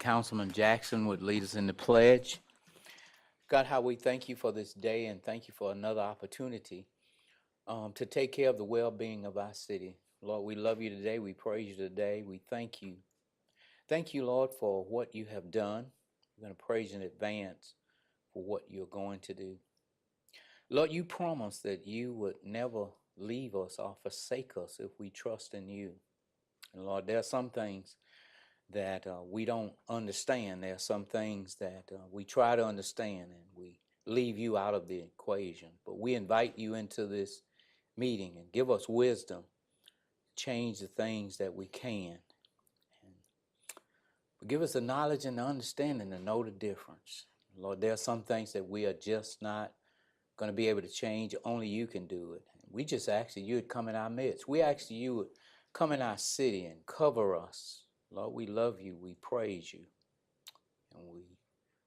Councilman Jackson would lead us in the pledge. God, how we thank you for this day and thank you for another opportunity to take care of the well-being of our city. Lord, we love you today. We praise you today. We thank you. Thank you, Lord, for what you have done. We're going to praise you in advance for what you're going to do. Lord, you promised that you would never leave us or forsake us if we trust in you. And Lord, there are some things that we don't understand. There are some things that we try to understand and we leave you out of the equation. But we invite you into this meeting and give us wisdom, change the things that we can. But give us the knowledge and the understanding to know the difference. Lord, there are some things that we are just not going to be able to change. Only you can do it. We just ask that you would come in our midst. We ask that you would come in our city and cover us. Lord, we love you. We praise you. And we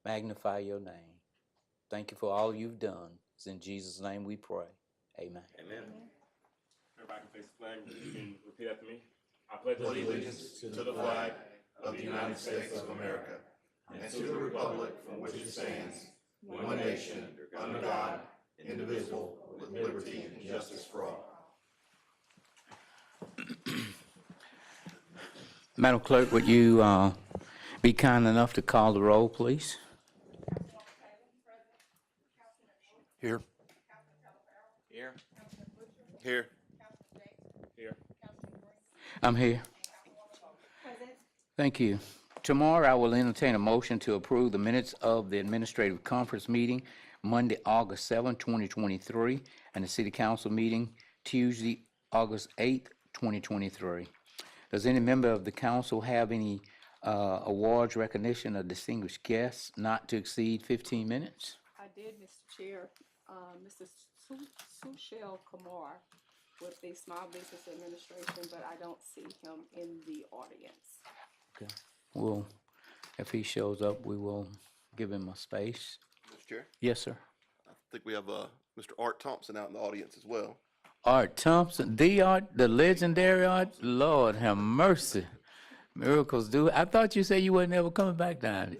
magnify your name. Thank you for all you've done. It's in Jesus' name we pray. Amen. Amen. Everybody can face the flag. You can repeat after me. I pledge allegiance to the flag of the United States of America and to the republic from which it stands, one nation, under God, indivisible, with liberty and justice for all. Madam Clerk, would you be kind enough to call the roll, please? Here. Here. Here. Here. I'm here. Thank you. Tomorrow I will entertain a motion to approve the minutes of the administrative conference meeting Monday, August 7, 2023, and the city council meeting Tuesday, August 8, 2023. Does any member of the council have any awards, recognition, or distinguished guests not to exceed 15 minutes? I did, Mr. Chair. Mr. Sushil Kumar with the Small Business Administration, but I don't see him in the audience. Okay. Well, if he shows up, we will give him a space. Mr. Chair, Yes, sir. I think we have Mr. Art Thompson out in the audience as well. Art Thompson, the Art, the legendary Art. Lord have mercy. Miracles do. I thought you said you weren't ever coming back down.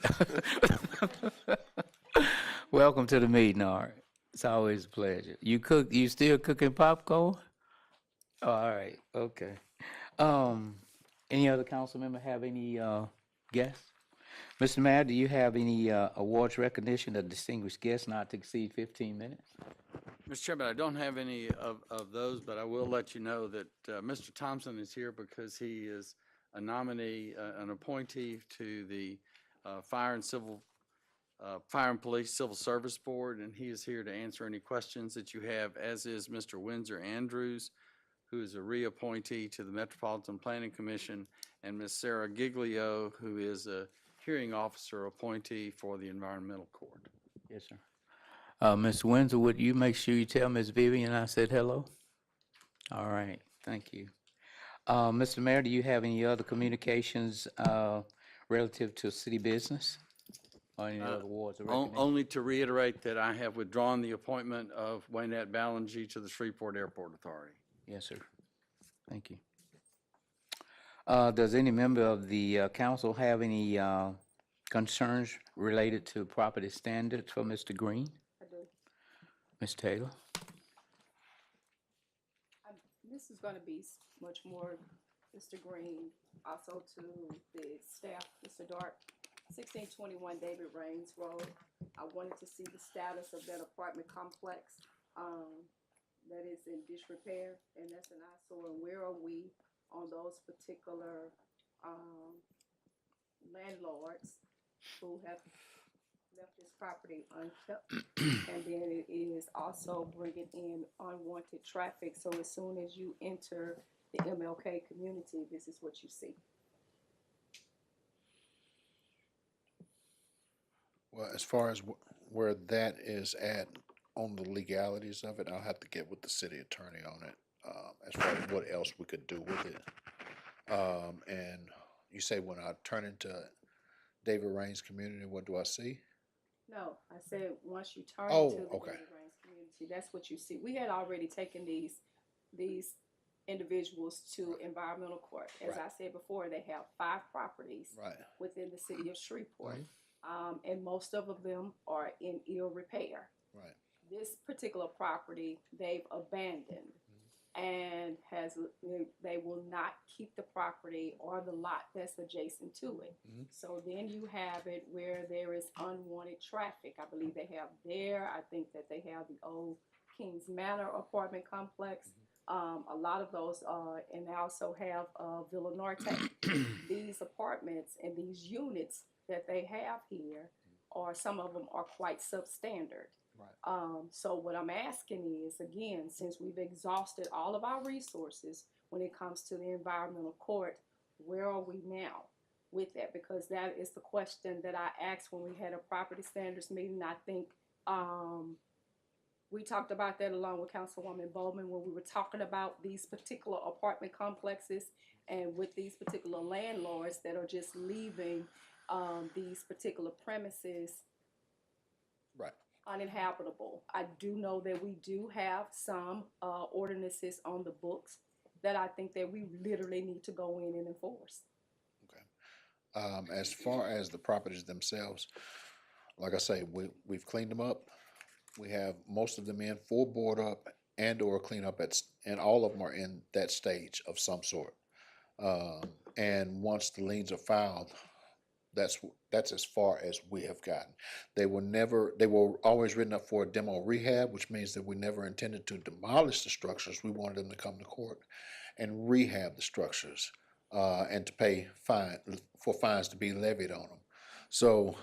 Welcome to the meeting, Art. It's always a pleasure. You still cooking popcorn? Oh, all right, okay. Any other council member have any guests? Mr. Mayor, do you have any awards, recognition of distinguished guests not to exceed 15 minutes? Mr. Chairman, I don't have any of those, but I will let you know that Mr. Thompson is here because he is a nominee, an appointee to the Fire and Police Civil Service Board, and he is here to answer any questions that you have, as is Mr. Windsor Andrews, who is a reappointee to the Metropolitan Planning Commission, and Ms. Sarah Giglio, who is a hearing officer appointee for the Environmental Court. Yes, sir. Ms. Windsor, would you make sure you tell Ms. Vivian I said hello? All right, thank you. Mr. Mayor, do you have any other communications relative to city business? Or any other awards or recognition? Only to reiterate that I have withdrawn the appointment of Waynette Ballingy to the Shreveport Airport Authority. Yes, sir. Thank you. Does any member of the council have any concerns related to property standards for Mr. Green? I do. Ms. Taylor? This is going to be much more, Mr. Green, also to the staff, Mr. Dart. 1621 David Raines Road. I wanted to see the status of that apartment complex that is in disrepair, and that's an eyesore. And where are we on those particular landlords who have left this property unkept? And then it is also bringing in unwanted traffic. So as soon as you enter the MLK community, this is what you see. Well, as far as where that is at on the legalities of it, I'll have to get with the city attorney on it, as far as what else we could do with it. And you say when I turn into David Raines community, what do I see? No, I said once you turn Oh, to the okay. David Raines community, that's what you see. We had already taken these individuals to environmental court. As Right. I said before, they have 5 properties Right. within the city of Shreveport, and most of them are in ill repair. Right. This particular property they've abandoned, and they will not keep the property or the lot that's adjacent to it. So then you have it where there is unwanted traffic. I believe they have there. I think that they have the old Kings Manor apartment complex. A lot of those and they also have Villa Norte. These apartments and these units that they have here are, some of them are quite substandard. So what I'm asking is, again, since we've exhausted all of our resources when it comes to the environmental court, where are we now with that? Because that is the question that I asked when we had a property standards meeting. I think we talked about that along with Councilwoman Bowman when we were talking about these particular apartment complexes and with these particular landlords that are just leaving these particular premises Right. uninhabitable. I do know that we do have some ordinances on the books that I think that we literally need to go in and enforce. As far as the properties themselves, like I say, we've cleaned them up. We have most of them in full board up and or clean up and all of them are in that stage of some sort. And once the liens are filed, that's as far as we have gotten. They were always written up for a demo rehab, which means that we never intended to demolish the structures. We wanted them to come to court and rehab the structures, and to pay fines to be levied on them. So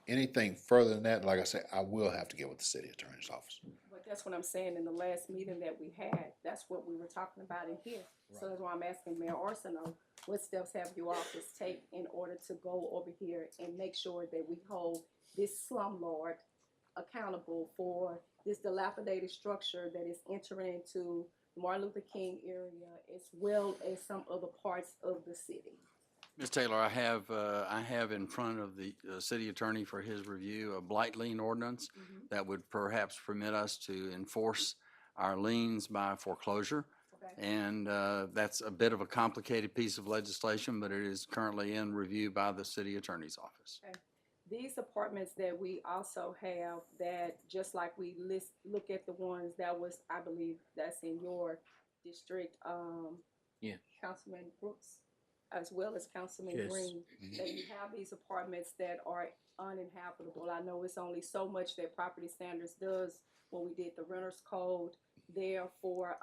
anything further than that, like I said, I will have to get with the city attorney's office. But that's what I'm saying. In the last meeting that we had, that's what we were talking about in here. So that's why I'm asking Mayor Arsenault, what steps have your office take in order to go over here and make sure that we hold this slumlord accountable for this dilapidated structure that is entering into the Martin Luther King area as well as some other parts of the city? Ms. Taylor, I have in front of the city attorney for his review a blight lien ordinance that would perhaps permit us to enforce our liens by foreclosure. Okay. And that's a bit of a complicated piece of legislation, but it is currently in review by the city attorney's office. Okay. These apartments that we also have, that just like we look at the ones that was, I believe that's in your district, Yeah. Councilman Brooks, as well as Councilman Yes. Green, that you have these apartments that are uninhabitable. I know it's only so much that property standards does when we did the renters code there for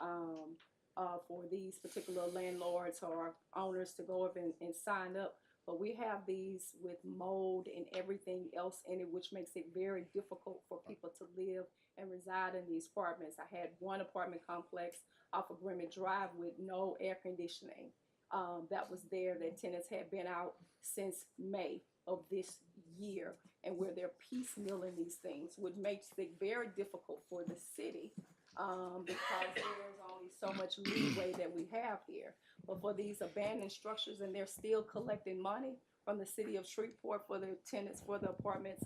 these particular landlords or owners to go up and sign up. But we have these with mold and everything else in it, which makes it very difficult for people to live and reside in these apartments. I had one apartment complex off of Grimmett Drive with no air conditioning. That was there, that tenants had been out since May of this year, and where they're piecemealing these things, which makes it very difficult for the city, because there's only so much leeway that we have here. But for these abandoned structures, and they're still collecting money from the city of Shreveport for the tenants, for the apartments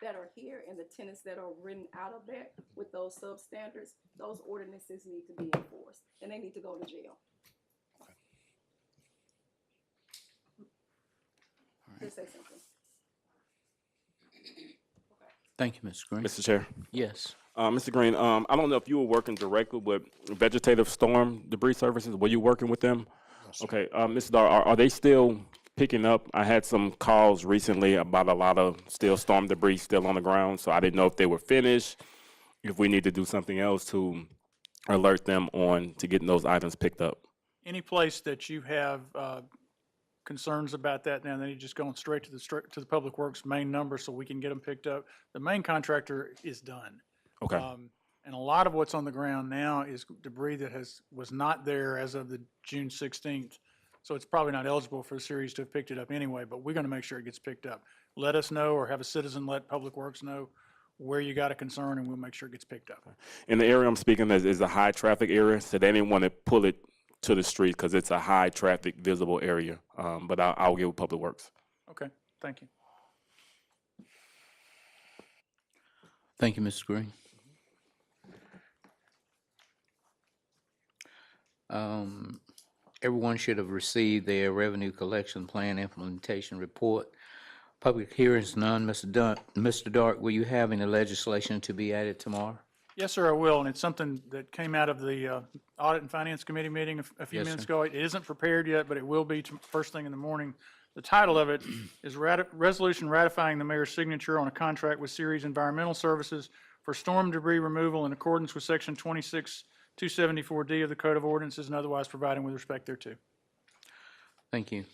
that are here, and the tenants that are written out of there with those substandards, those ordinances need to be enforced, and they need to go to jail. Just say something. Thank you, Mr. Green. Mr. Chair. Yes. Mr. Green, I don't know if you were working directly with vegetative storm debris services. Were you working with them? Yes, Okay, Mr. Dar, are they still picking up? I had some calls recently about a lot of still storm debris still on the ground, so I didn't know if they were finished, if we need to do something else to alert them on to getting those items picked up. Any place that you have concerns about that now, then you're just going straight to the Public Works main number so we can get them picked up. The main contractor is done. Okay. And a lot of what's on the ground now is debris that was not there as of the June 16th. So it's probably not eligible for the series to have picked it up anyway, but we're going to make sure it gets picked up. Let us know, or have a citizen let Public Works know where you got a concern, and we'll make sure it gets picked up. And the area I'm speaking is a high traffic area, so they didn't want to pull it to the street because it's a high traffic visible area. But I'll get with Public Works. Okay, thank you. Thank you, Mr. Green. Everyone should have received their revenue collection plan implementation report. Public hearings none. Mr. Dark, will you have any legislation to be added tomorrow? Yes, sir, I will, and it's something that came out of the Audit and Finance Committee meeting a few Yes, minutes sir. ago. It isn't prepared yet, but it will be first thing in the morning. The title of it is Resolution Ratifying the Mayor's Signature on a Contract with Ceres Environmental Services for Storm Debris Removal in accordance with Section 26274D of the Code of Ordinances and otherwise providing with respect thereto. Thank you.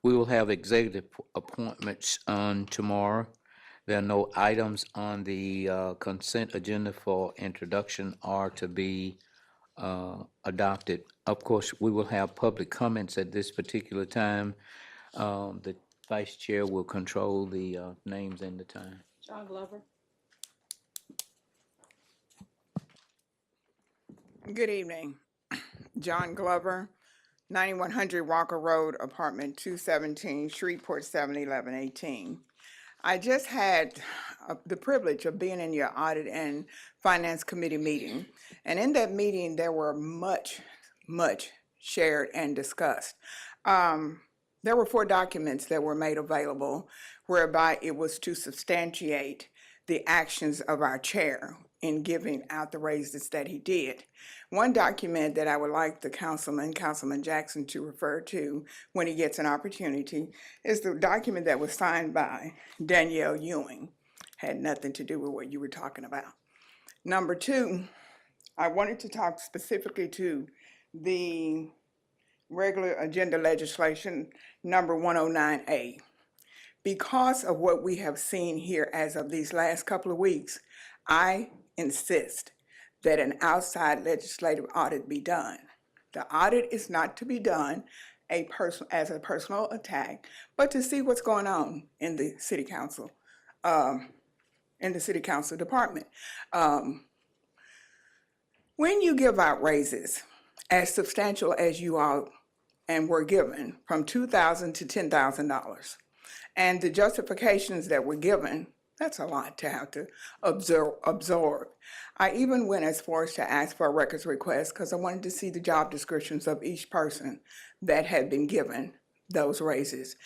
We will have executive appointments on tomorrow. There are no items on the consent agenda for introduction or to be adopted. Of course, we will have public comments at this particular time. The vice chair will control the names and the time. John Glover. Good evening. John Glover, 9100 Walker Road, apartment 217, Shreveport 71118. I just had the privilege of being in your Audit and Finance Committee meeting. And in that meeting, there were much shared and discussed. There were 4 documents that were made available whereby it was to substantiate the actions of our chair in giving out the raises that he did. One document that I would like the Councilman Jackson, to refer to when he gets an opportunity is the document that was signed by Danielle Ewing. Had nothing to do with what you were talking about. Number 2, I wanted to talk specifically to the regular agenda legislation number 109A. Because of what we have seen here as of these last couple of weeks, I insist that an outside legislative audit be done. The audit is not to be done as a personal attack, but to see what's going on in the city council, department. When you give out raises as substantial as you are and were given, from $2,000 to $10,000, and the justifications that were given, that's a lot to have to absorb. I even went as far as to ask for a records request because I wanted to see the job descriptions of each person that had been given those raises.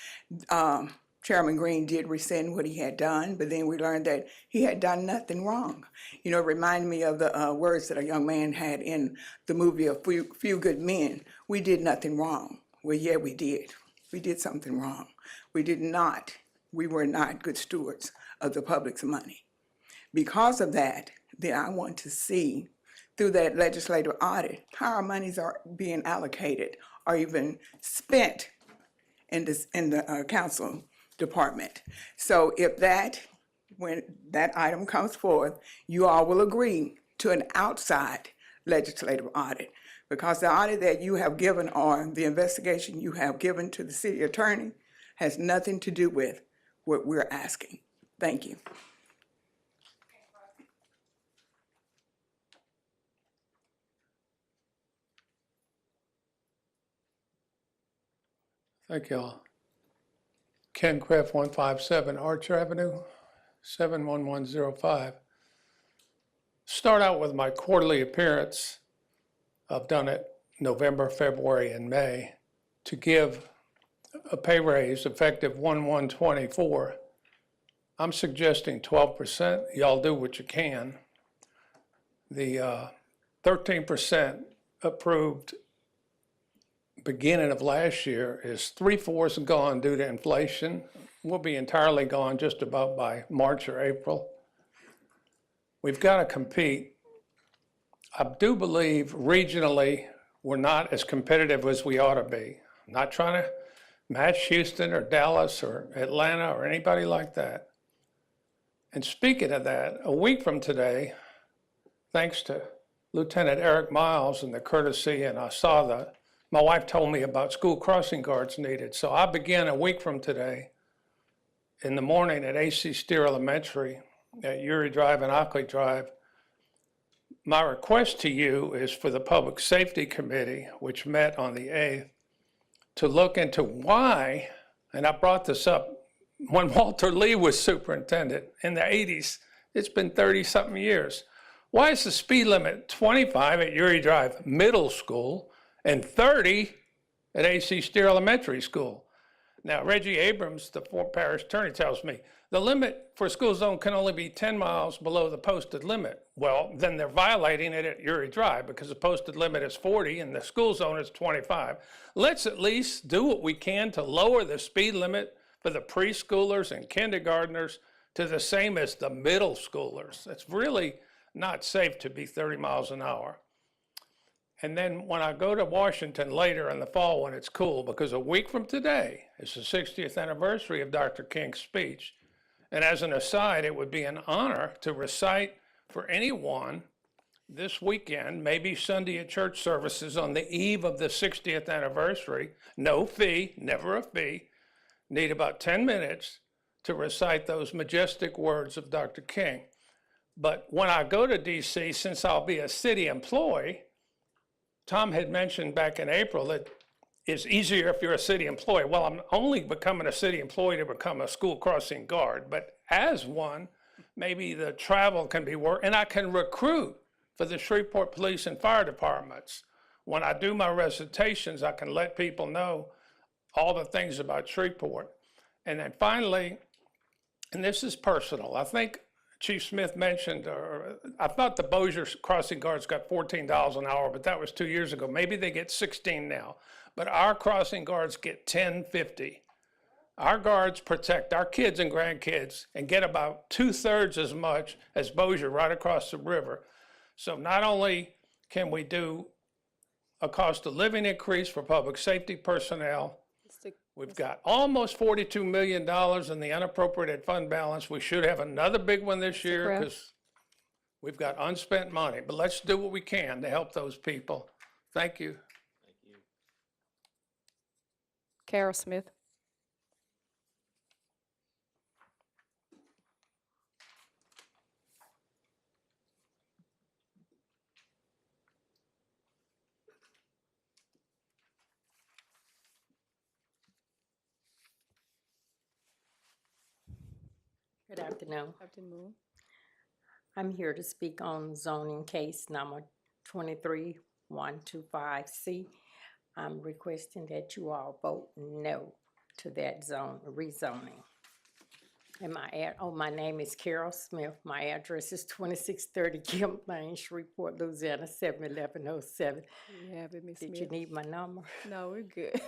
Chairman Green did rescind what he had done, but then we learned that he had done nothing wrong. You know, it reminded me of the words that a young man had in the movie A Few Good Men. We did nothing wrong. Well, yeah, we did. We did something wrong. We were not good stewards of the public's money. Because of that, then I want to see through that legislative audit how our monies are being allocated or even spent in the council department. So if when that item comes forth, you all will agree to an outside legislative audit, because the audit that you have given or the investigation you have given to the city attorney has nothing to do with what we're asking. Thank you. Thank you all. Ken Craft, 157 Archer Avenue, 71105. Start out with my quarterly appearance. I've done it November, February, and May to give a pay raise effective 1/1/24. I'm suggesting 12%. Y'all do what you can. The 13% approved beginning of last year is 3/4 gone due to inflation. We'll be entirely gone just about by March or April. We've got to compete. I do believe regionally we're not as competitive as we ought to be. I'm not trying to match Houston or Dallas or Atlanta or anybody like that. And speaking of that, a week from today, thanks to Lieutenant Eric Miles and the courtesy, and my wife told me about school crossing guards needed. So I begin a week from today in the morning at AC Steer Elementary at Uri Drive and Ockley Drive. My request to you is for the Public Safety Committee, which met on the 8th, to look into why, and I brought this up when Walter Lee was superintendent in the 80s. It's been 30-something years. Why is the speed limit 25 at Uri Drive Middle School and 30 at AC Steer Elementary School? Now, Reggie Abrams, the parish attorney, tells me the limit for school zone can only be 10 miles below the posted limit. Well, then they're violating it at Uri Drive because the posted limit is 40 and the school zone is 25. Let's at least do what we can to lower the speed limit for the preschoolers and kindergartners to the same as the middle schoolers. It's really not safe to be 30 miles an hour. And then when I go to Washington later in the fall when it's cool, because a week from today is the 60th anniversary of Dr. King's speech. And as an aside, it would be an honor to recite for anyone this weekend, maybe Sunday at church services on the eve of the 60th anniversary, no fee, never a fee, need about 10 minutes to recite those majestic words of Dr. King. But when I go to DC, since I'll be a city employee, Tom had mentioned back in April that it's easier if you're a city employee. Well, I'm only becoming a city employee to become a school crossing guard, but as one, maybe the travel can be worked, and I can recruit for the Shreveport Police and Fire Departments. When I do my recitations, I can let people know all the things about Shreveport. And then finally, and this is personal, I think Chief Smith mentioned, or I thought the Bossier crossing guards got $14 an hour, but that was 2 years ago. Maybe they get 16 now. But our crossing guards get $10.50. Our guards protect our kids and grandkids and get about 2/3 as much as Bossier right across the river. So not only can we do a cost of living increase for public safety personnel, we've got almost $42 million in the unappropriated fund balance. We should have another big one this year because we've got unspent money. But let's do what we can to help those people. Thank you. Carol Smith. Good afternoon. Afternoon. I'm here to speak on zoning case number 23125C. I'm requesting that you all vote no to that zone rezoning. And my name is Carol Smith. My address is 2630 Gilman Lane, Shreveport, Louisiana, 71107. You have it, Ms. Smith. Did you need my number? No, we're good.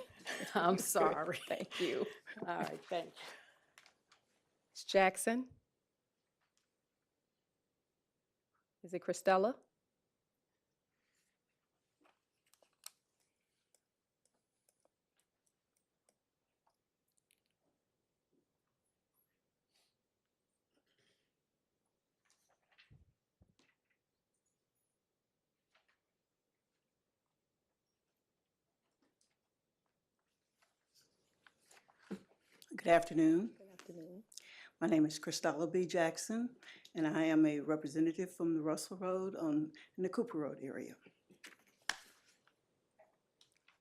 I'm sorry. Thank you. All right, thank you. Ms. Jackson. Is it Christella? Good afternoon. Good afternoon. My name is Christella B. Jackson, and I am a representative from the Russell Road in the Cooper Road area.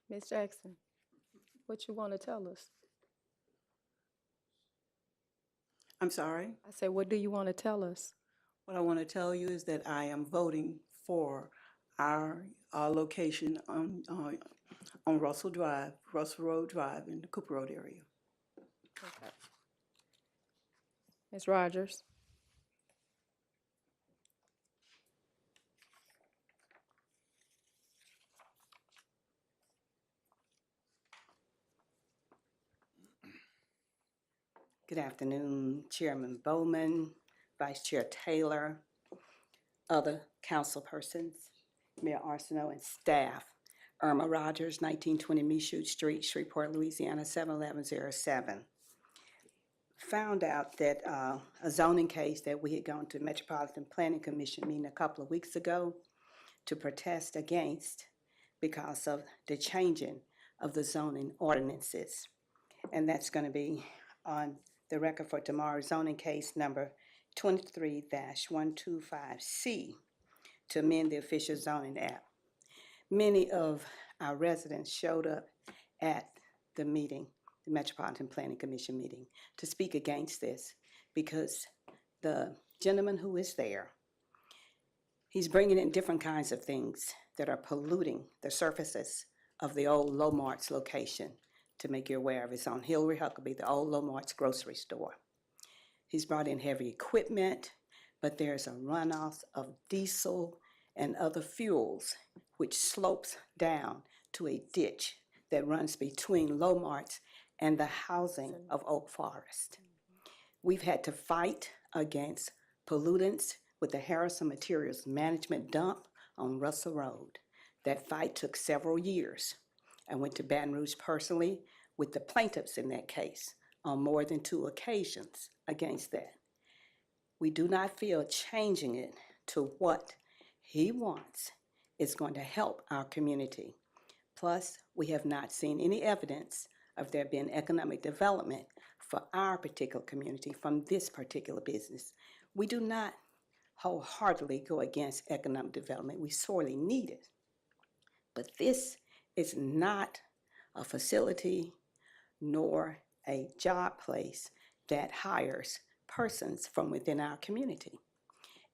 Ms. Jackson, what you want to tell us? I'm sorry. I said, what do you want to tell us? What I want to tell you is that I am voting for our location on Russell Road Drive in the Cooper Road area. Okay. Ms. Rogers. Good afternoon, Chairman Bowman, Vice Chair Taylor, other council persons, Mayor Arsenault, and staff. Irma Rogers, 1920 Michoud Street, Shreveport, Louisiana, 71107. Found out that a zoning case that we had gone to Metropolitan Planning Commission meeting a couple of weeks ago to protest against because of the changing of the zoning ordinances. And that's going to be on the record for tomorrow, zoning case number 23-125C to amend the official zoning act. Many of our residents showed up at the meeting, the Metropolitan Planning Commission meeting, to speak against this because the gentleman who is there He's bringing in different kinds of things that are polluting the surfaces of the old Lomart's location. To make you aware of, it's on Hillary Huckabee, the old Lomart's grocery store. He's brought in heavy equipment, but there's a runoff of diesel and other fuels, which slopes down to a ditch that runs between Lomart's and the housing of Oak Forest. We've had to fight against pollutants with the Harrison Materials Management dump on Russell Road. That fight took several years. I went to Baton Rouge personally with the plaintiffs in that case on more than 2 occasions against that. We do not feel changing it to what he wants is going to help our community. Plus, we have not seen any evidence of there being economic development for our particular community from this particular business. We do not wholeheartedly go against economic development. We sorely need it. But this is not a facility nor a job place that hires persons from within our community.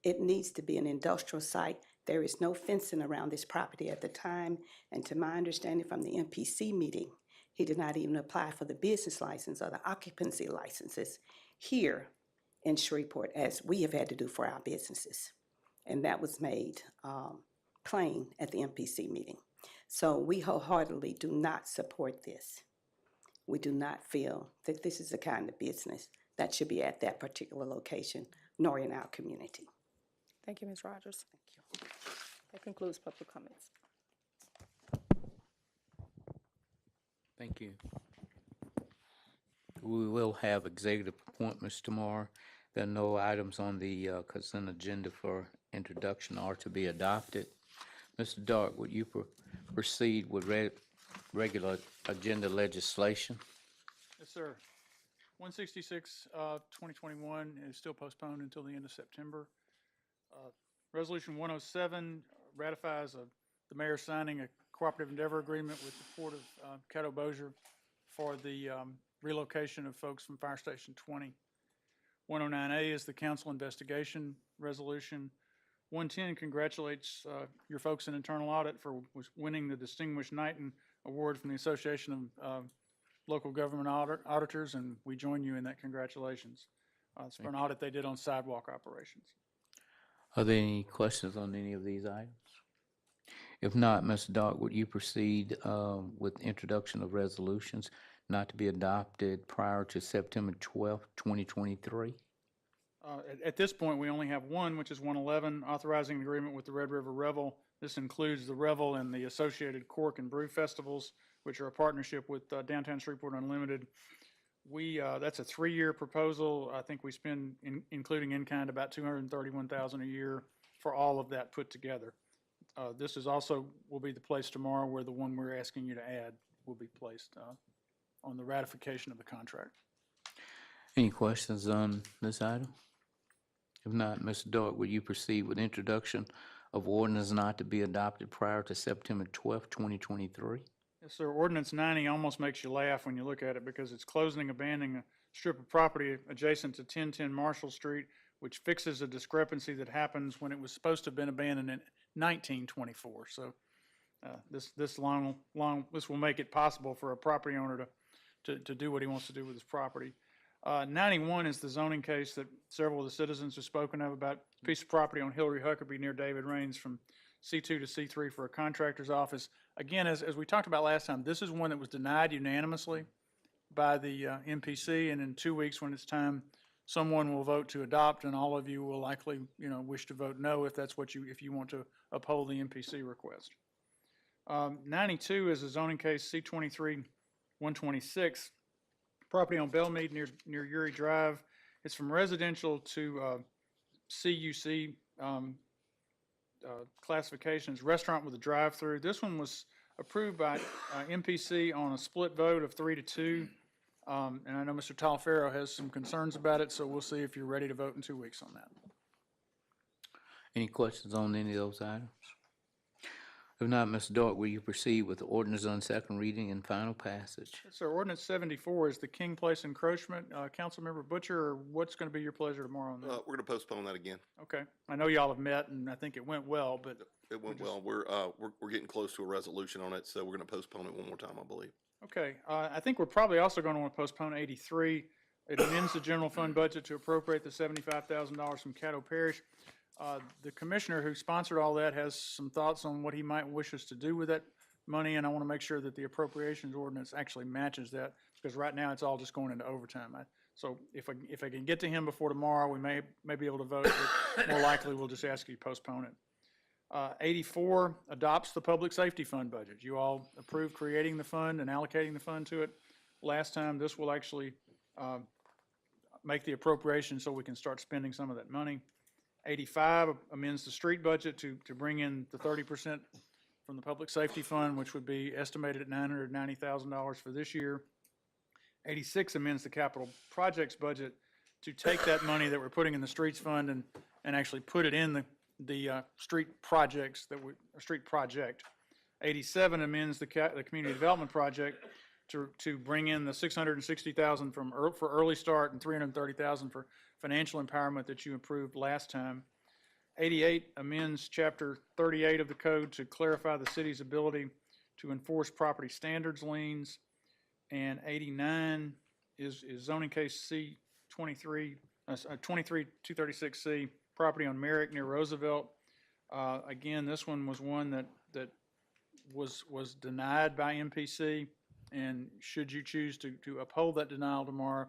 It needs to be an industrial site. There is no fencing around this property at the time, and to my understanding from the MPC meeting, he did not even apply for the business license or the occupancy licenses here in Shreveport, as we have had to do for our businesses. And that was made plain at the MPC meeting. So we wholeheartedly do not support this. We do not feel that this is the kind of business that should be at that particular location, nor in our community. Thank you, Ms. Rogers. Thank you. That concludes public comments. Thank you. We will have executive appointments tomorrow. There are no items on the consent agenda for introduction or to be adopted. Mr. Dark, would you proceed with regular agenda legislation? Yes, sir. 166, 2021 is still postponed until the end of September. Resolution 107 ratifies the mayor signing a cooperative endeavor agreement with the Port of Caddo Bossier for the relocation of folks from Fire Station 20. 109A is the council investigation resolution. 110 congratulates your folks in internal audit for winning the Distinguished Knighton Award from the Association of Local Government Auditors, and we join you in that congratulations. It's for an audit they did on sidewalk operations. Are there any questions on any of these items? If not, Mr. Dark, would you proceed with introduction of resolutions not to be adopted prior to September 12th, 2023? At this point, we only have one, which is 111, authorizing an agreement with the Red River Revel. This includes the Revel and the associated Cork and Brew festivals, which are a partnership with Downtown Shreveport Unlimited. That's a 3-year proposal. I think we spend, including in-kind, about $231,000 a year for all of that put together. This is also will be the place tomorrow where the one we're asking you to add will be placed on the ratification of the contract. Any questions on this item? If not, Mr. Dark, would you proceed with introduction of ordinance not to be adopted prior to September 12th, 2023? Yes, sir. Ordinance 90 almost makes you laugh when you look at it because it's closing and abandoning a strip of property adjacent to 1010 Marshall Street, which fixes a discrepancy that happens when it was supposed to have been abandoned in 1924. So this will make it possible for a property owner to do what he wants to do with his property. 91 is the zoning case that several of the citizens have spoken of about a piece of property on Hillary Huckabee near David Raines from C2 to C3 for a contractor's office. Again, as we talked about last time, this is one that was denied unanimously by the MPC, and in 2 weeks when it's time, someone will vote to adopt, and all of you will likely, wish to vote no if that's what if you want to uphold the MPC request. 92 is a zoning case C23-126, property on Bellmead near Uri Drive. It's from residential to CUC classifications, restaurant with a drive-through. This one was approved by MPC on a split vote of 3-2. And I know Mr. Talaferro has some concerns about it, so we'll see if you're ready to vote in 2 weeks on that. Any questions on any of those items? If not, Mr. Dork, will you proceed with the ordinance on second reading and final passage? So ordinance 74 is the King Place encroachment. Councilmember Butcher, or what's going to be your pleasure tomorrow on that? We're gonna postpone that again. Okay. I know y'all have met, and I think it went well, but It went well. We're getting close to a resolution on it, so we're gonna postpone it one more time, I believe. okay. I think we're probably also going to want to postpone 83. It amends the general fund budget to appropriate the $75,000 from Caddo Parish. The commissioner who sponsored all that has some thoughts on what he might wish us to do with that money, and I want to make sure that the appropriations ordinance actually matches that, because right now it's all just going into overtime. So if I can get to him before tomorrow, we may be able to vote, but more likely we'll just ask you to postpone it. 84 adopts the public safety fund budget. You all approved creating the fund and allocating the fund to it last time. This will actually make the appropriation so we can start spending some of that money. 85 amends the street budget to bring in the 30% from the public safety fund, which would be estimated at $990,000 for this year. 86 amends the capital projects budget to take that money that we're putting in the streets fund and actually put it in the street projects street project. 87 amends the community development project to bring in the $660,000 for early start and $330,000 for financial empowerment that you approved last time. 88 amends Chapter 38 of the code to clarify the city's ability to enforce property standards liens. And 89 is zoning case C 23236C, property on Merrick near Roosevelt. Again, this one was one that was denied by MPC, and should you choose to uphold that denial tomorrow,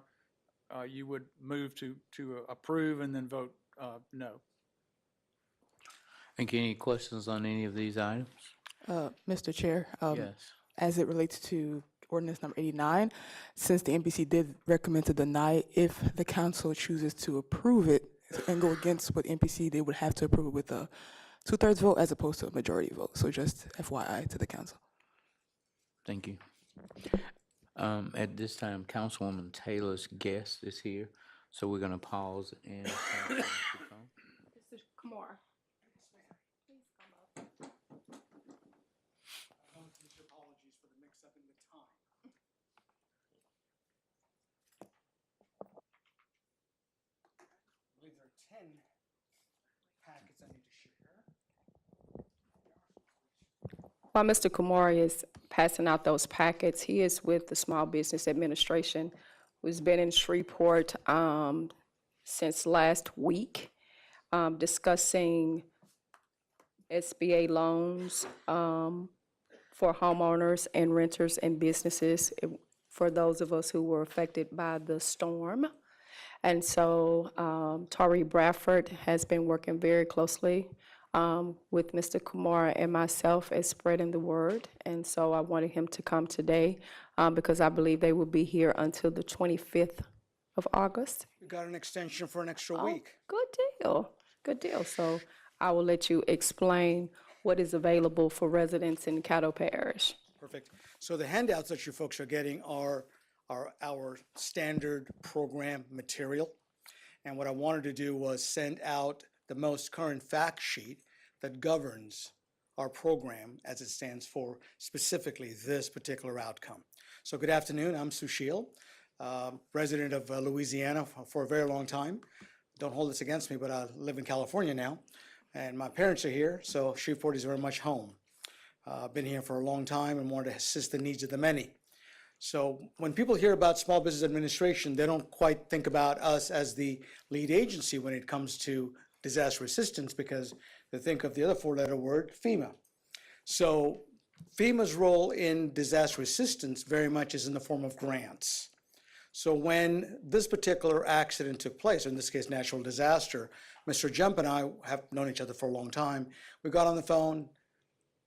you would move to approve and then vote no. Thank you. Any questions on any of these items? Mr. Chair, Yes. as it relates to ordinance number 89, since the NBC did recommend to deny, if the council chooses to approve it and go against what NPC, they would have to approve it with a 2/3 vote as opposed to a majority vote. So just FYI to the council. Thank you. At this time, Councilwoman Taylor's guest is here, so we're going to pause and. Mr. Kumar. Please come up. Apologies for the mix-up in the time. I believe there are 10 packets I need to share. While Mr. Kumar is passing out those packets, he is with the Small Business Administration, who's been in Shreveport since last week, discussing SBA loans for homeowners and renters and businesses for those of us who were affected by the storm. And so Tori Bradford has been working very closely with Mr. Kumar and myself as spreading the word. And so I wanted him to come today because I believe they will be here until the 25th of August. We got an extension for an extra week. Good deal, good deal. So I will let you explain what is available for residents in Caddo Parish. Perfect. So the handouts that you folks are getting are our standard program material. And what I wanted to do was send out the most current fact sheet that governs our program as it stands for specifically this particular outcome. So good afternoon, I'm Sushil, resident of Louisiana for a very long time. Don't hold this against me, but I live in California now, and my parents are here, so Shreveport is very much home. I've been here for a long time and wanted to assist the needs of the many. So when people hear about Small Business Administration, they don't quite think about us as the lead agency when it comes to disaster assistance, because they think of the other four-letter word, FEMA. So FEMA's role in disaster assistance very much is in the form of grants. So when this particular accident took place, or in this case, natural disaster, Mr. Jump and I have known each other for a long time. We got on the phone,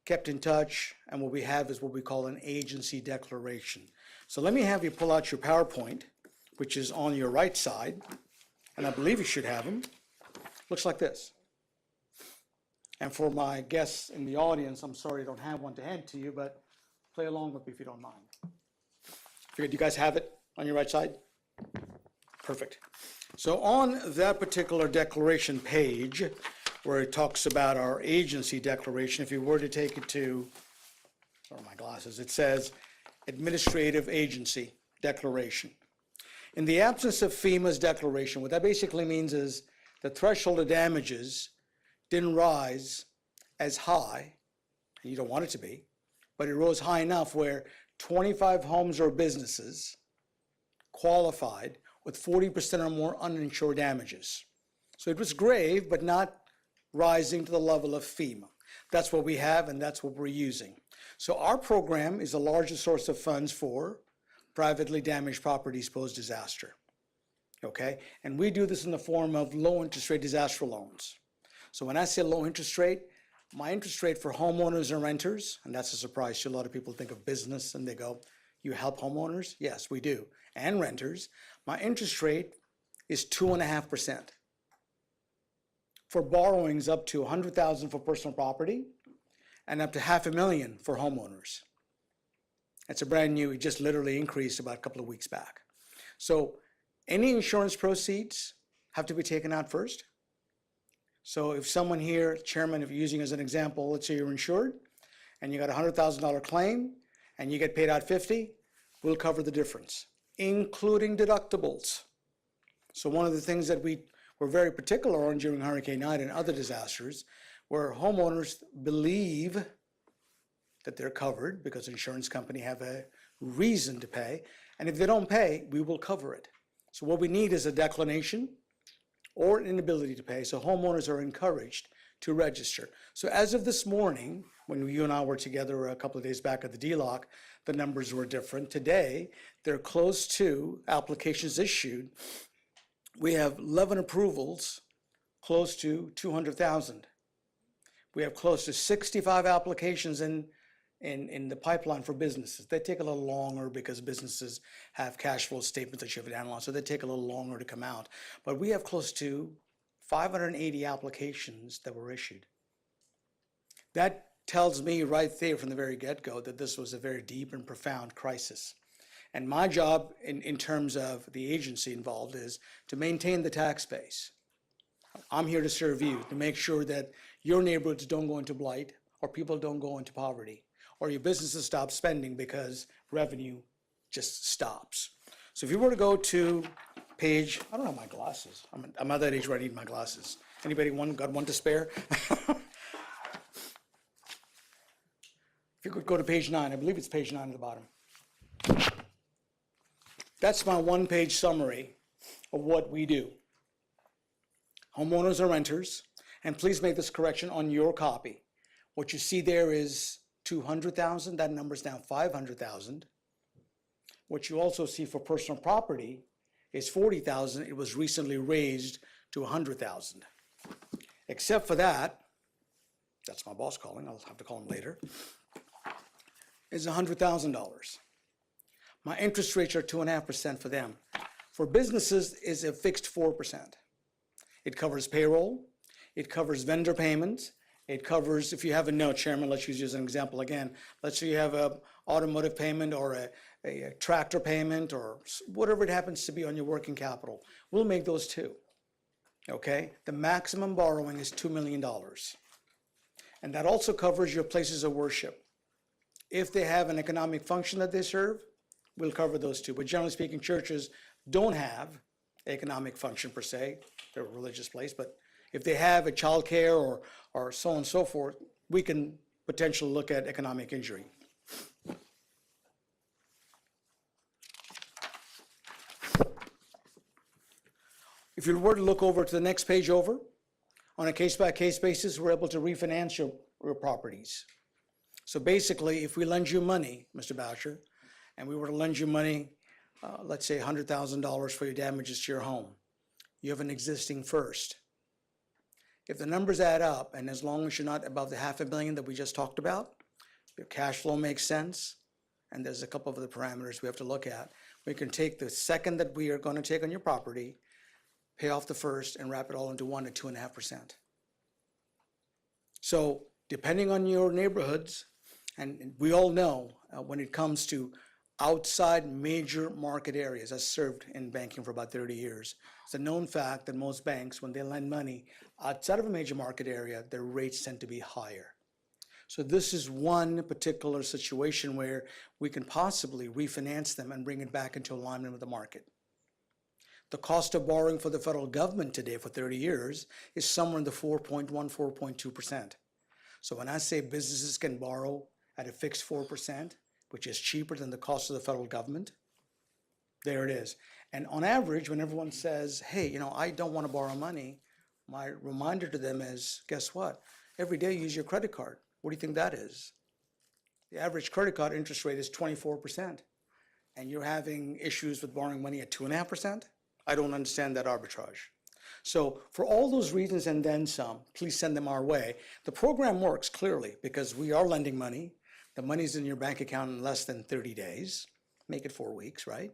kept in touch, and what we have is what we call an agency declaration. So let me have you pull out your PowerPoint, which is on your right side, and I believe you should have them. Looks like this. And for my guests in the audience, I'm sorry I don't have one to hand to you, but play along with me if you don't mind. Figured you guys have it on your right side? Perfect. So on that particular declaration page, where it talks about our agency declaration. If you were to take it to, where are my glasses? It says administrative agency declaration. In the absence of FEMA's declaration, what that basically means is the threshold of damages didn't rise as high, and you don't want it to be, but it rose high enough where 25 homes or businesses qualified with 40% or more uninsured damages. So it was grave, but not rising to the level of FEMA. That's what we have, and that's what we're using. So our program is the largest source of funds for privately damaged properties post-disaster, okay? And we do this in the form of low interest rate disaster loans. So when I say low interest rate, my interest rate for homeowners and renters, and that's a surprise to a lot of people, think of business and they go, you help homeowners? Yes, we do, and renters. My interest rate is 2.5%. For borrowings up to $100,000 for personal property and up to $500,000 for homeowners. It's a brand new, it just literally increased about a couple of weeks back. So any insurance proceeds have to be taken out first. So if someone here, Chairman, if you're using as an example, let's say you're insured and you got a $100,000 claim and you get paid out 50, we'll cover the difference, including deductibles. So one of the things that we were very particular on during Hurricane Ida and other disasters, where homeowners believe that they're covered because the insurance company have a reason to pay, and if they don't pay, we will cover it. So what we need is a declination or an inability to pay, so homeowners are encouraged to register. So as of this morning, when you and I were together a couple of days back at the DLOC, the numbers were different. Today, they're close to applications issued. We have 11 approvals, close to 200,000. We have close to 65 applications in the pipeline for businesses. They take a little longer because businesses have cash flow statements that you have to analyze, so they take a little longer to come out. But we have close to 580 applications that were issued. That tells me right there from the very get-go that this was a very deep and profound crisis. And my job in terms of the agency involved is to maintain the tax base. I'm here to serve you, to make sure that your neighborhoods don't go into blight or people don't go into poverty or your businesses stop spending because revenue just stops. So if you were to go to page, I don't have my glasses. I'm at that age where I need my glasses. Anybody got one to spare? If you could go to page 9, I believe it's page 9 at the bottom. That's my one-page summary of what we do. Homeowners and renters, and please make this correction on your copy. What you see there is 200,000, that number's now 500,000. What you also see for personal property is 40,000. It was recently raised to 100,000. Except for that, that's my boss calling, I'll have to call him later, is $100,000. My interest rates are 2.5% for them. For businesses, is a fixed 4%. It covers payroll, it covers vendor payments, it covers, if you have a note, Chairman, let's use as an example again. Let's say you have a automotive payment or a tractor payment or whatever it happens to be on your working capital. We'll make those too, okay? The maximum borrowing is $2 million. And that also covers your places of worship. If they have an economic function that they serve, we'll cover those too. But generally speaking, churches don't have economic function per se. They're a religious place, but if they have a child care or so on and so forth, we can potentially look at economic injury. If you were to look over to the next page over, on a case-by-case basis, we're able to refinance your properties. So basically, if we lend you money, Mr. Boucher, and we were to lend you money, let's say $100,000 for your damages to your home, you have an existing first. If the numbers add up, and as long as you're not above the $500,000 that we just talked about, your cash flow makes sense, and there's a couple of other parameters we have to look at, we can take the second that we are going to take on your property, pay off the first, and wrap it all into 1 to 2.5%. So depending on your neighborhoods, and we all know when it comes to outside major market areas. I served in banking for about 30 years. It's a known fact that most banks, when they lend money outside of a major market area, their rates tend to be higher. So this is one particular situation where we can possibly refinance them and bring it back into alignment with the market. The cost of borrowing for the federal government today for 30 years is somewhere in the 4.1, 4.2%. So when I say businesses can borrow at a fixed 4%, which is cheaper than the cost of the federal government, there it is. And on average, when everyone says, hey, I don't want to borrow money, my reminder to them is, guess what? Every day you use your credit card. What do you think that is? The average credit card interest rate is 24%. And you're having issues with borrowing money at 2.5%? I don't understand that arbitrage. So for all those reasons and then some, please send them our way. The program works clearly because we are lending money. The money's in your bank account in less than 30 days. Make it 4 weeks, right?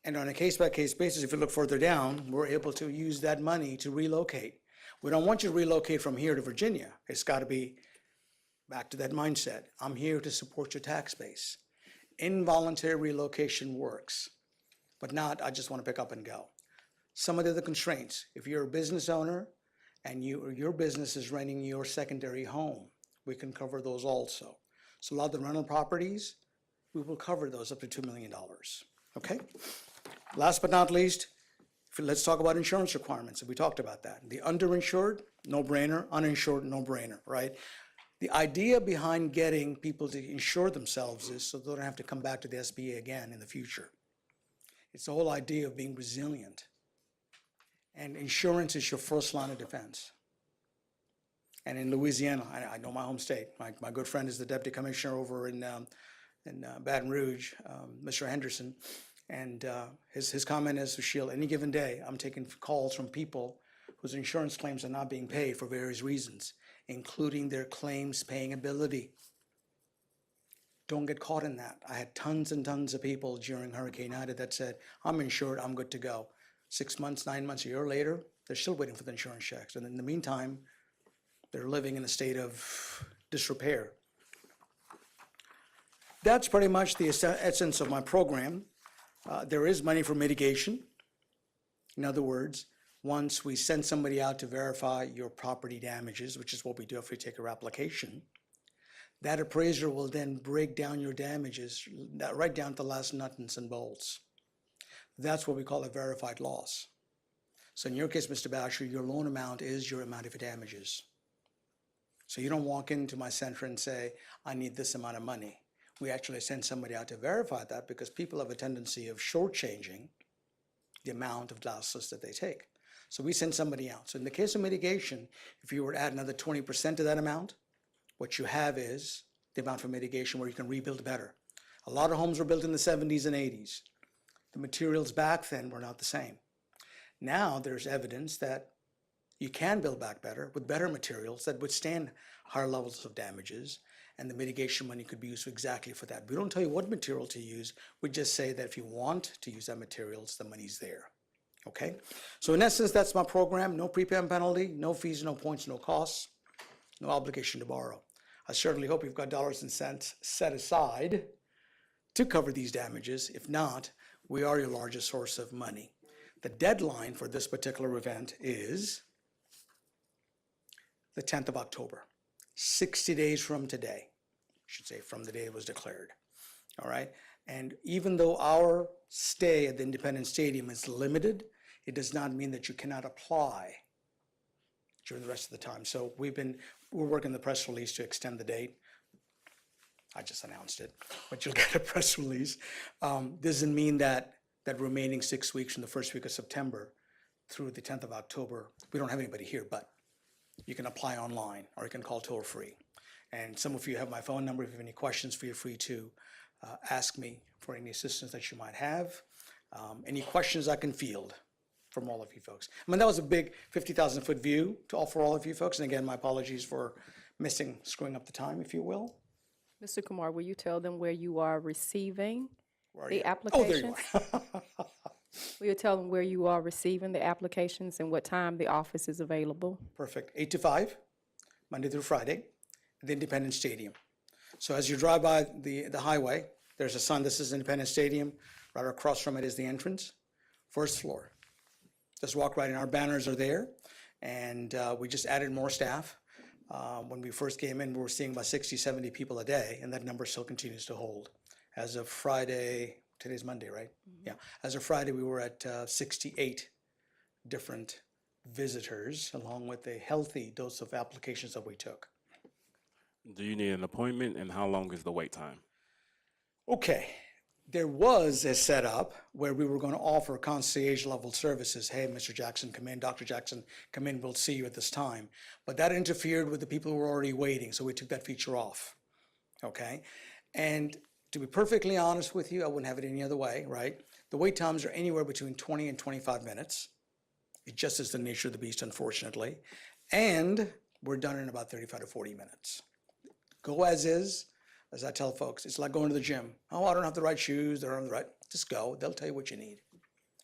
And on a case-by-case basis, if you look further down, we're able to use that money to relocate. We don't want you to relocate from here to Virginia. It's got to be back to that mindset. I'm here to support your tax base. Involuntary relocation works, but not I just want to pick up and go. Some of the other constraints, if you're a business owner and your business is renting your secondary home, we can cover those also. So a lot of the rental properties, we will cover those up to $2 million, okay? Last but not least, let's talk about insurance requirements. We talked about that. The underinsured, no-brainer. Uninsured, no-brainer, right? The idea behind getting people to insure themselves is so they don't have to come back to the SBA again in the future. It's the whole idea of being resilient. And insurance is your first line of defense. And in Louisiana, I know my home state. My good friend is the deputy commissioner over in Baton Rouge, Mr. Henderson. And his comment is, Sheila, any given day, I'm taking calls from people whose insurance claims are not being paid for various reasons, including their claims paying ability. Don't get caught in that. I had tons and tons of people during Hurricane Ida that said, I'm insured, I'm good to go. 6 months, 9 months, a year later, they're still waiting for the insurance checks. And in the meantime, they're living in a state of disrepair. That's pretty much the essence of my program. There is money for mitigation. In other words, once we send somebody out to verify your property damages, which is what we do if we take your application, that appraiser will then break down your damages right down to the last nuts and bolts. That's what we call a verified loss. So in your case, Mr. Basher, your loan amount is your amount of damages. So you don't walk into my center and say, I need this amount of money. We actually send somebody out to verify that because people have a tendency of shortchanging the amount of losses that they take. So we send somebody out. So in the case of mitigation, if you were to add another 20% to that amount, what you have is the amount for mitigation where you can rebuild better. A lot of homes were built in the 70s and 80s. The materials back then were not the same. Now there's evidence that you can build back better with better materials that withstand higher levels of damages, and the mitigation money could be used exactly for that. We don't tell you what material to use. We just say that if you want to use that materials, the money's there. Okay? So in essence, that's my program. No prepayment penalty, no fees, no points, no costs, no obligation to borrow. I certainly hope you've got dollars and cents set aside to cover these damages. If not, we are your largest source of money. The deadline for this particular event is the 10th of October, 60 days from today. I should say from the day it was declared. All right? And even though our stay at the Independence Stadium is limited, it does not mean that you cannot apply during the rest of the time. So we're working the press release to extend the date. I just announced it, but you'll get a press release. Doesn't mean that remaining 6 weeks from the first week of September through the 10th of October, we don't have anybody here, but you can apply online or you can call toll free. And some of you have my phone number. If you have any questions, feel free to ask me for any assistance that you might have. Any questions I can field from all of you folks. I mean, that was a big 50,000-foot view to offer all of you folks. And again, my apologies for screwing up the time, if you will. Mr. Kumar, will you tell them where you are receiving the Oh, applications? there you are. Will you tell them where you are receiving the applications and what time the office is available? Perfect. 8 to 5, Monday through Friday, at the Independence Stadium. So as you drive by the highway, There's a sign, this is Independence Stadium. Right across from it is the entrance, first floor. Just walk right in. Our banners are there, and we just added more staff. When we first came in, we were seeing about 60, 70 people a day, and that number still continues to hold. As of Friday, today's Monday, right? Yeah. As of Friday, we were at 68 different visitors, along with a healthy dose of applications that we took. Do you need an appointment, and how long is the wait time? Okay, there was a setup where we were going to offer concierge level services. Hey, Mr. Jackson, come in. Dr. Jackson, come in. We'll see you at this time. But that interfered with the people who were already waiting, so we took that feature off. Okay, and to be perfectly honest with you, I wouldn't have it any other way, right? The wait times are anywhere between 20 and 25 minutes. It just is the nature of the beast, unfortunately. And we're done in about 35 to 40 minutes. Go as is. As I tell folks, it's like going to the gym. Oh, I don't have the right shoes. I don't have the right. Just go. They'll tell you what you need.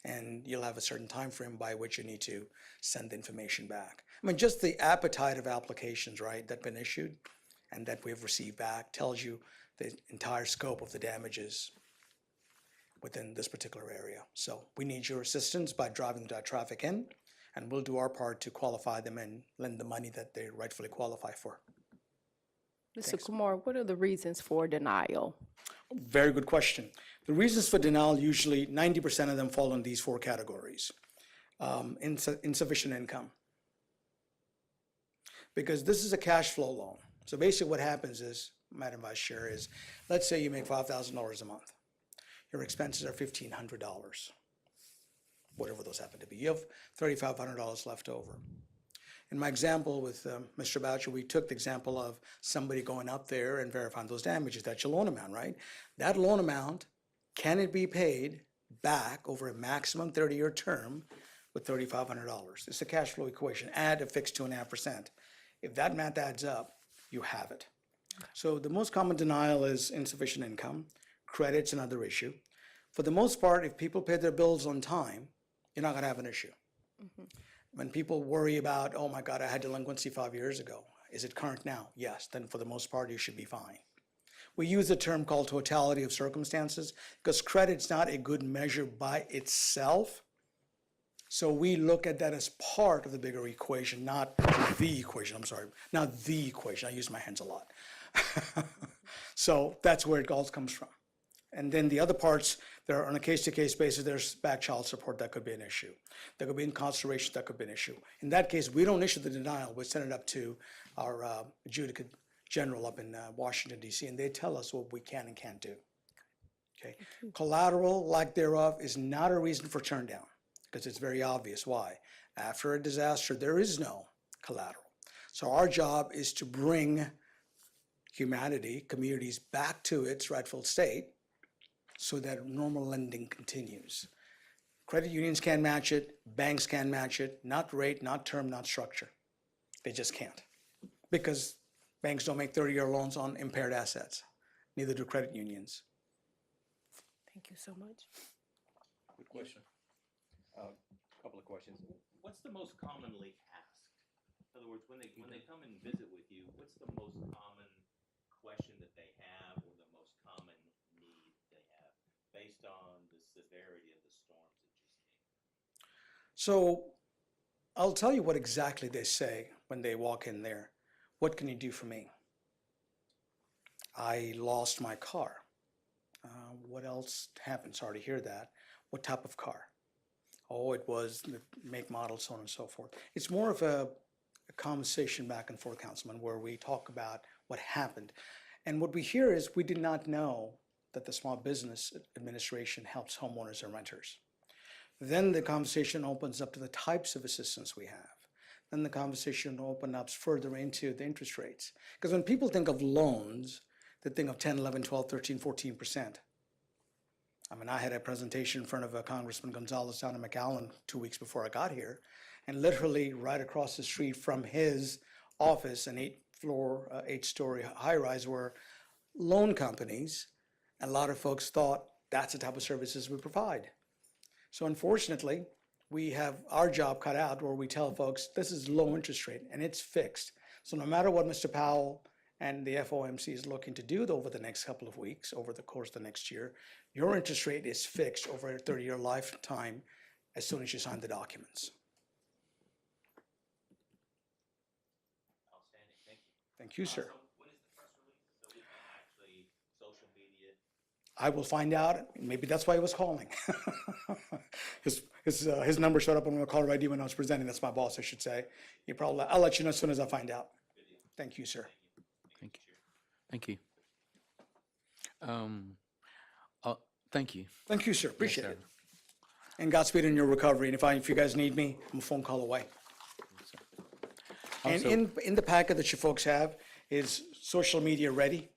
And you'll have a certain time frame by which you need to send the information back. I mean, just the appetite of applications, right, that have been issued and that we've received back tells you the entire scope of the damages within this particular area. So we need your assistance by driving that traffic in, and we'll do our part to qualify them and lend the money that they rightfully qualify for. Mr. Kumar, what are the reasons for denial? Very good question. The reasons for denial, usually 90% of them fall in these four categories. Insufficient income. Because this is a cash flow loan. So basically what happens is, Madam Vice Chair, is let's say you make $5,000 a month. Your expenses are $1,500, whatever those happen to be. You have $3,500 left over. In my example with Mr. Boucher, we took the example of somebody going up there and verifying those damages. That's your loan amount, right? That loan amount, can it be paid back over a maximum 30-year term with $3,500? It's a cash flow equation. Add a fixed 2.5%. If that math adds up, you have it. So the most common denial is insufficient income. Credit's another issue. For the most part, if people pay their bills on time, you're not going to have an issue. When people worry about, oh my God, I had delinquency 5 years ago. Is it current now? Yes, then for the most part, you should be fine. We use a term called totality of circumstances because credit's not a good measure by itself. So we look at that as part of the bigger equation, not the equation. I'm sorry, not the equation. I use my hands a lot. So that's where it all comes from. And then the other parts, there are on a case-to-case basis, there's back child support that could be an issue. There could be incarceration that could be an issue. In that case, we don't issue the denial. We send it up to our adjudicate general up in Washington, D.C., and they tell us what we can and can't do. Okay. Collateral, lack thereof, is not a reason for turn down because it's very obvious why. After a disaster, there is no collateral. So our job is to bring humanity, communities back to its rightful state, so that normal lending continues. Credit unions can't match it, banks can't match it, not rate, not term, not structure. They just can't. Because banks don't make 30-year loans on impaired assets. Neither do credit unions. Thank you so much. Good question. Couple of questions. What's the most commonly asked? In other words, when they come and visit with you, what's the most common question that they have or the most common need they have based on the severity of the storms that you're seeing? So I'll tell you what exactly they say when they walk in there. What can you do for me? I lost my car. What else happened? Sorry to hear that. What type of car? Oh, it was the make, model, so on and so forth. It's more of a conversation back and forth, Councilman, where we talk about what happened. And what we hear is we did not know that the Small Business Administration helps homeowners and renters. Then the conversation opens up to the types of assistance we have. Then the conversation opens up further into the interest rates. Because when people think of loans, they think of 10, 11, 12, 13, 14%. I mean, I had a presentation in front of Congressman Gonzalez down in McAllen 2 weeks before I got here. And literally right across the street from his office, an 8-story high-rise, were loan companies. And a lot of folks thought that's the type of services we provide. So unfortunately, we have our job cut out where we tell folks this is low interest rate and it's fixed. So no matter what Mr. Powell and the FOMC is looking to do over the next couple of weeks, over the course of the next year, your interest rate is fixed over a 30-year lifetime as soon as you sign the documents. Outstanding, thank you. Thank you, sir. So when is the press release, so we can actually social media? I will find out. Maybe that's why he was calling. His number showed up on my caller ID when I was presenting. That's my boss, I should say. I'll let you know as soon as I find out. Thank you, sir. Thank you. Thank you. Thank you. Thank you, sir. Appreciate sir. it. And Godspeed in your recovery. And if you guys need me, I'm a phone call away. And Also- in the packet that you folks have is social media ready,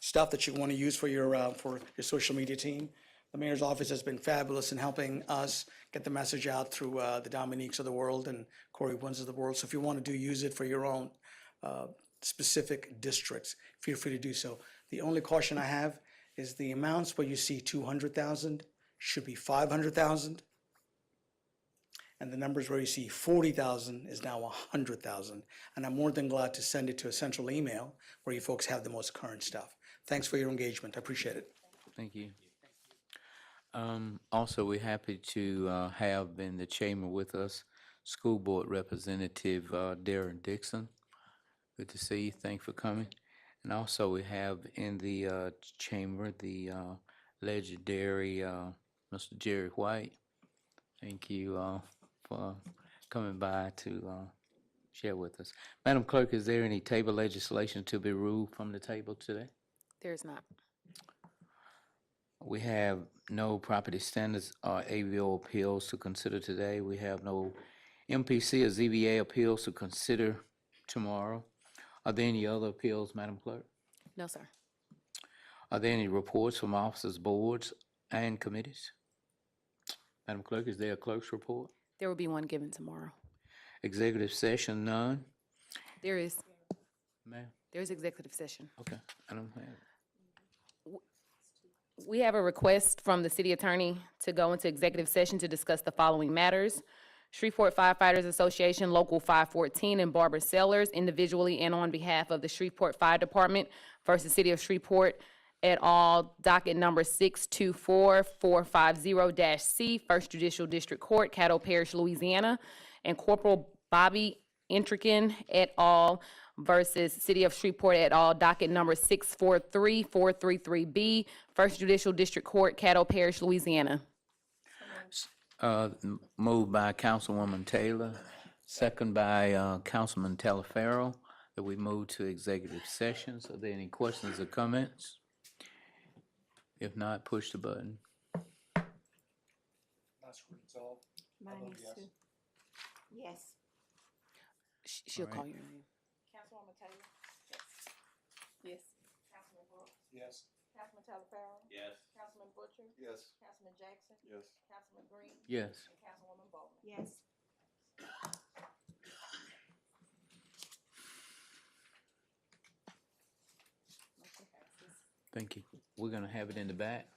stuff that you want to use for your social media team. The mayor's office has been fabulous in helping us get the message out through the Dominiques of the world and Corey Ones of the world. So if you want to use it for your own specific districts, feel free to do so. The only caution I have is the amounts where you see 200,000 should be 500,000. And the numbers where you see 40,000 is now 100,000. And I'm more than glad to send it to a central email where you folks have the most current stuff. Thanks for your engagement. I appreciate it. Thank you. Also, we're happy to have in the chamber with us School Board Representative Darren Dixon. Good to see you. Thanks for coming. And also, we have in the chamber the legendary Mr. Jerry White. Thank you for coming by to share with us. Madam Clerk, is there any table legislation to be ruled from the table today? There is not. We have no property standards or AVO appeals to consider today. We have no MPC or ZBA appeals to consider tomorrow. Are there any other appeals, Madam Clerk? No, sir. Are there any reports from officers, boards, and committees? Madam Clerk, is there a clerk's report? There will be one given tomorrow. Executive session, none? There is. Ma'am? There's executive session. Okay, I don't have it. We have a request from the city attorney to go into executive session to discuss the following matters. Shreveport Firefighters Association Local 514 and Barbara Sellers individually and on behalf of the Shreveport Fire Department versus City of Shreveport et al., docket number 624450-C, First Judicial District Court, Caddo Parish, Louisiana, and Corporal Bobby Intrican et al. Versus City of Shreveport et al., docket number 643433B, First Judicial District Court, Caddo Parish, Louisiana. Moved by Councilwoman Taylor, second by Councilman Talaferro, that we move to executive sessions. Are there any questions or comments? If not, push the button. Mine is too. Yes. She'll All right. call your name. Councilwoman Taylor? Yes. Councilman Brooks? Yes. Councilman Talaferro? Yes. Councilman Butcher? Yes. Councilman Jackson? Yes. Councilman Green? Yes. And Councilwoman Bowman? Yes. Thank you. We're gonna have it in the back.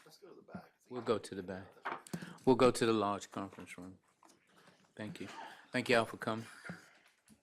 Let's go to the back. We'll go to the back. We'll go to the large conference room. Thank you. Thank y'all for coming.